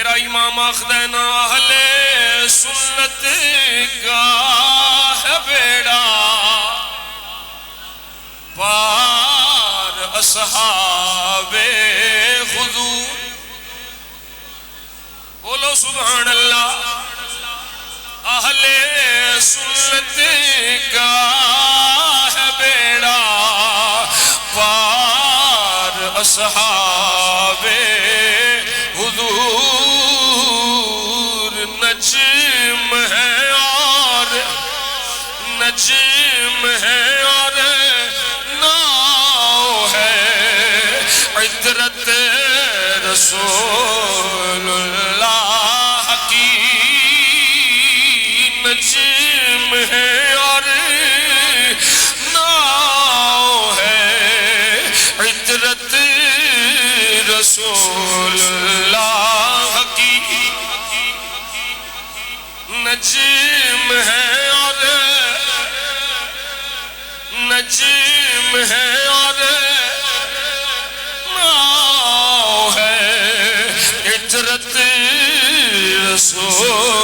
میرا امام آخدینا اہل سنت کا ہے بیڑا پار اصحاب حضور. بولو سبحان اللہ. اہل سنت کا ہے بیڑا پار اصحاب حضور. نجم ہے اور نجم ہے اور ناؤ ہے عطرت رسول اللہ کی. نجم ہے اور ناؤ ہے عطرت رسول اللہ کی. نجم ہے اور نجم ہے اور ناؤ ہے عطرت رسول